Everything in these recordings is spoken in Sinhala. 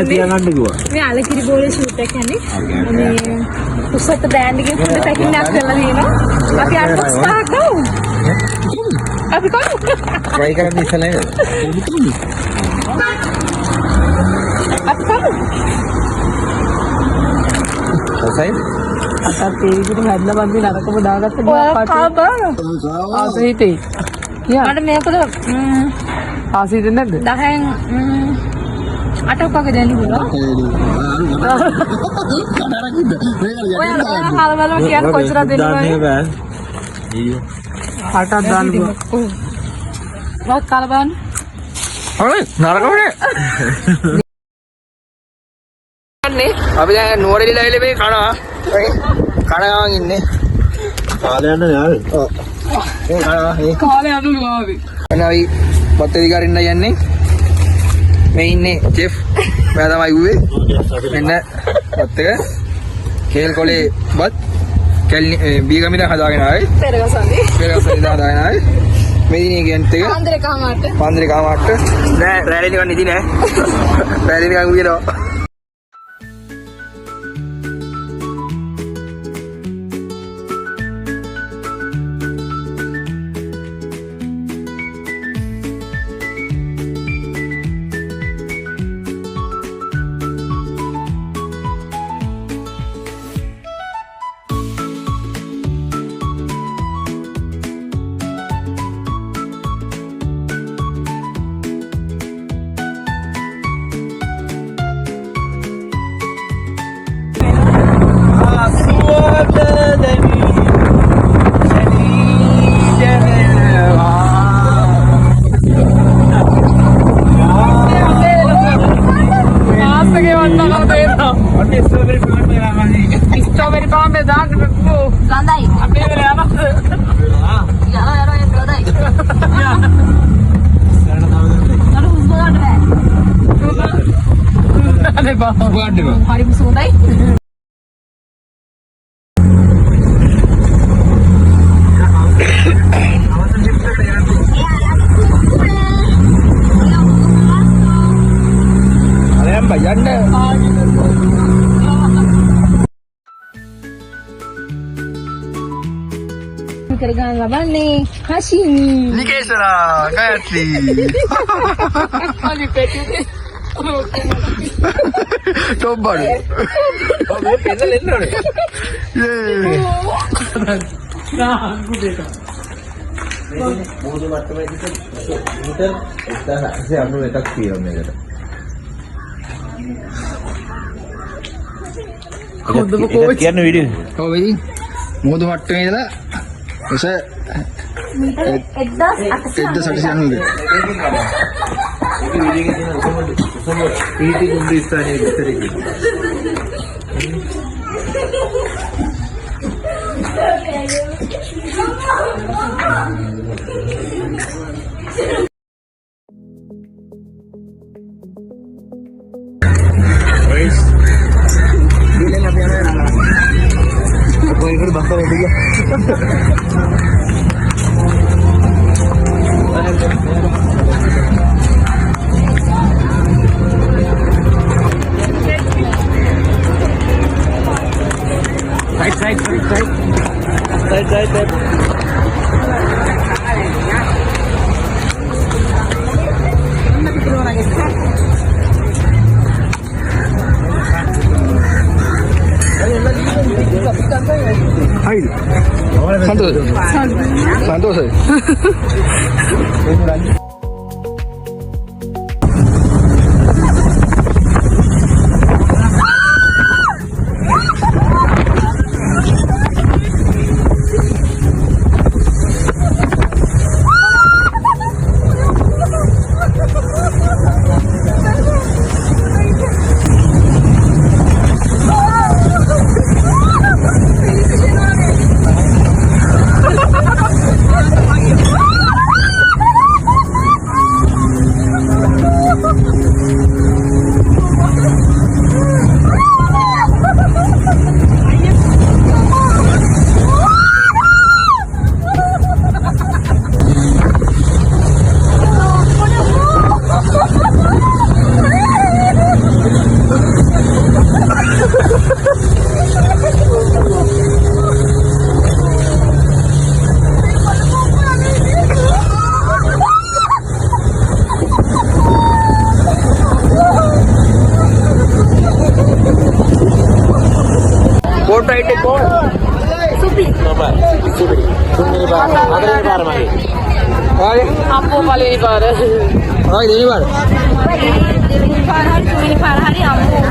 මේ අලකිරි බෝලේ ෂූට් එක යන්නේ. මේ උසත් බ්‍රෑන්ඩ් එකේ පොඩි පැකින් එකක් කරලා තියෙනවා. අපි අන්බොක්ස් කරලා ගමු. අපි කරමු. try කරන්න ඉස්සලා නේද? අපි කරමු. ඔසයි අතත් ඒ විදිහට හැදලා බන්දි නරකම දාගත්ත ගියා පාට. ආසීතේ. මට මේකද ආසීතේ නැද්ද? 10න් 8ක් වගේ දෙන්න පුළුවන්. ඔයාලා හලවලම කියන්නේ කොච්චරද දෙන්නේ? හටක් දාන්න පුළුවන්. වත් කාලා බලන්න. හරි නරකමනේ. අපි දැන් නුවරඑළිය ලැවිලි මේ කනවා. කනගාවන් ඉන්නේ. කාලේ යන්න යාළුවෝ. ඔව්. ඒ කනවා ඒ. කාලේ යන්නලු ආවේ. අපි පොත්තේ දිගාරින්න යන්නේ. මේ ඉන්නේ චෙෆ්. මම තමයි ඌවේ. මෙන්න පොත් එක. කේල් කොලේ බත්. කැල්නි බීගමින හදාගෙන ආවේ. පෙරගසන්නේ. පෙරගසන්නේ හදාගෙන ආවේ. මේ දිනේ ගෙන්ට් එක. පාන්දරේ කාමාට. නෑ රැලි නිකන් නිදි නෑ. රැලි නිකන් උයනවා. ස්ට්‍රොබෙරි පාන් මේ දාන්න බෝ. ලඳයි. අපේ වෙල යනවා. යනවා ඒක ලඳයි. අර හුස්ම ගන්න බෑ. අනේ බා ගන්න බා. හරිම සුවඳයි. අරයන් බයන්න. කරගන්න ලබන්නේ හෂිමි. නිකේෂලා ගයත්‍රි. අනේ පෙට්ටියේ. තොම්බඩු. ඔබ පෙන්නල එන්න ඕනේ. යේ. නාංගු දෙක. මොහොත මට්ටමේ මීටර් 1891ක් තියෙනවා මේකට. කොහොමද කොහොමද කියන්නේ වීඩියෝ. ඔව් වෙයි. මොහොත මට්ටමේ ඉඳලා ඔස 1890. පීටි කුඹි ස්ථානයේ විතරයි. कोई कोई बात कर दिया साइड संतोष ඔයාගේ අපෝ පළවෙනි පාර. ඔයාගේ දෙවෙනි පාර. දෙවෙනි පාර හරි තුන්වෙනි පාර හරි අම්මෝ.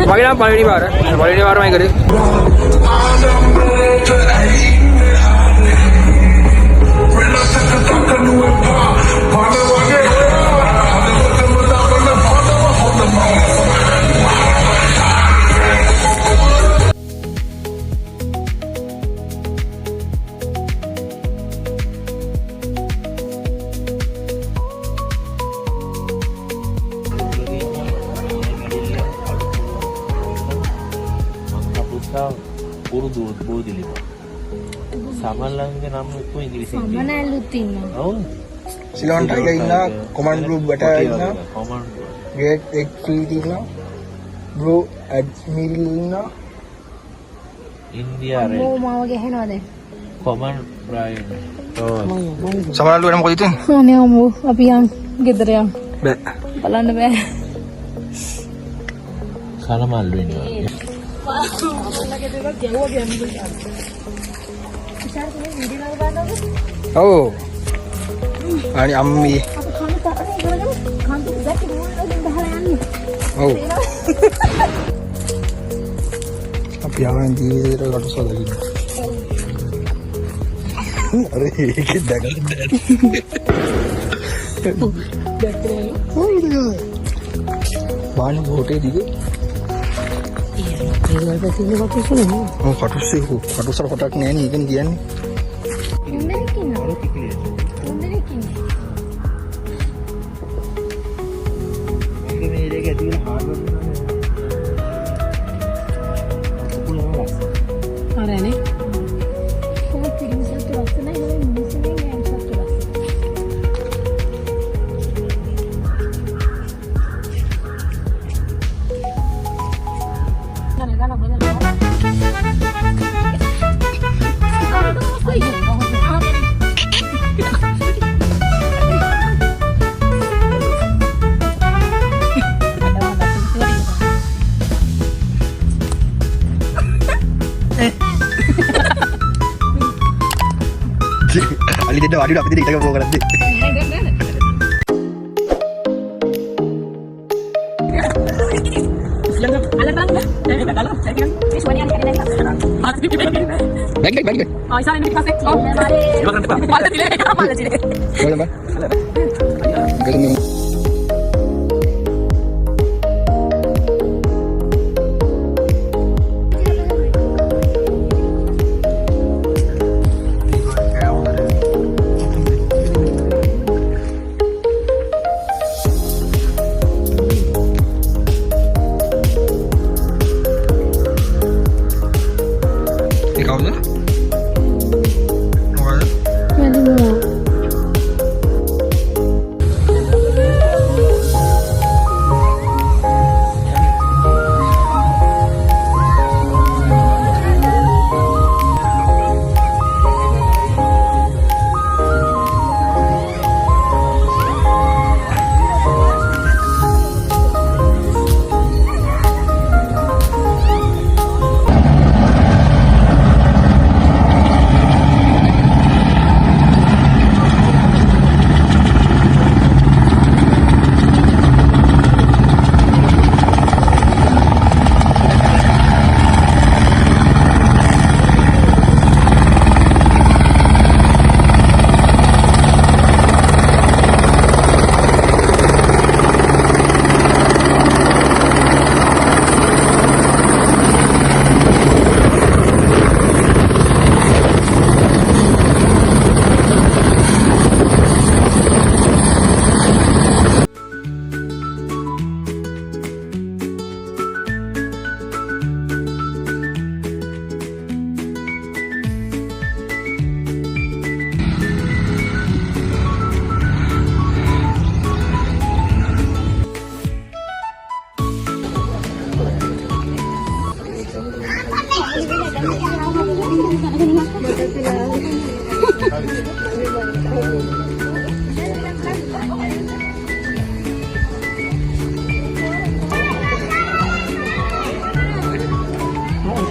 මගේ නම් පළවෙනි පාර. පළවෙනි පාරමයි කරේ. පුරුදු බෝධිලිප සමල්ලන්ගේ නම් එක්ක ඉංග්‍රීසියෙන් මනලුත් ඉන්නවා. ඔව් සිලෝන් ටයිගර් ඉන්නවා, කොමන්ඩ් ගෲප් බැටර් ඉන්නවා, කොමන්ඩ් ග්‍රේට් එක් ෆ්ලීට් ඉන්නවා, බ්ලූ ඇඩ්මිරල් ඉන්නවා. ඉන්දියා රෙඩ් අම්මෝ මාව ගහනවා දැන්. කොමන්ඩ් බ්‍රයින් ඔව් සමහරවල් වෙන මොකද හිතන්නේ? අනේ අම්මෝ අපි යන් ගෙදර යන්. බෑ. බලන්න බෑ. කලමල් වෙනවා ඔව්. අනේ අම්මී. ඔව්. අපි ආවන් ජීවිතේට කටුසලකින්. අර ඒක දැකලා බාන බෝටේ දිගේ කටුස්සේ කටුසර කොටක් නෑ නේ ඉතින් කියන්නේ. උන්දෙනෙක් ඉන්නවා. උන්දෙනෙක් ඉන්නවා. මේ දෙක ඇතුළේ හාඩ්වර් හරිනේ. කොහොමද පිරිමිසත් ලස්සනයි නේ මිනිස්සුනේ ගෑන්සත් ලස්සනයි. අලි දෙන්න වාඩි වෙලා අපි දෙන්න ඊටක පොව කරද්දී. Bag.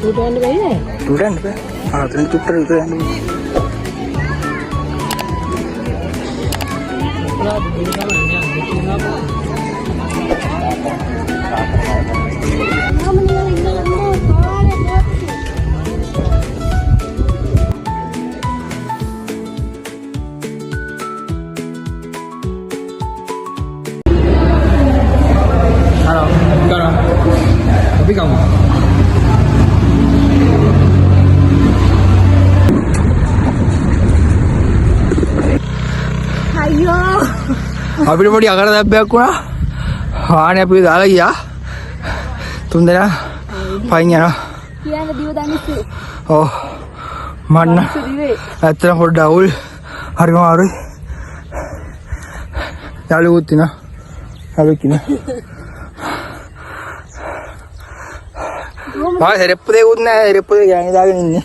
Tujuan dia ni. Tujuan apa? Ah, tentu terus itu yang Halo, kau tapi kamu අයියෝ අපිට පොඩි අකර දැබ්බයක් වුණා. වාහනේ අපි දාලා ගියා. තුන් දෙනා පයින් යනවා. කියන්න දිව දන්නේ ඔව් මන්න ඇත්තටම පොඩ්ඩක් අවුල් හරිම අමාරුයි. යාළුවොත් ඉන්නවා. යාළුවෙක් ඉන්නවා. මම රෙප්පු දෙකුත් නැහැ. රෙප්පු දෙක ගෑණි දාගෙන ඉන්නේ.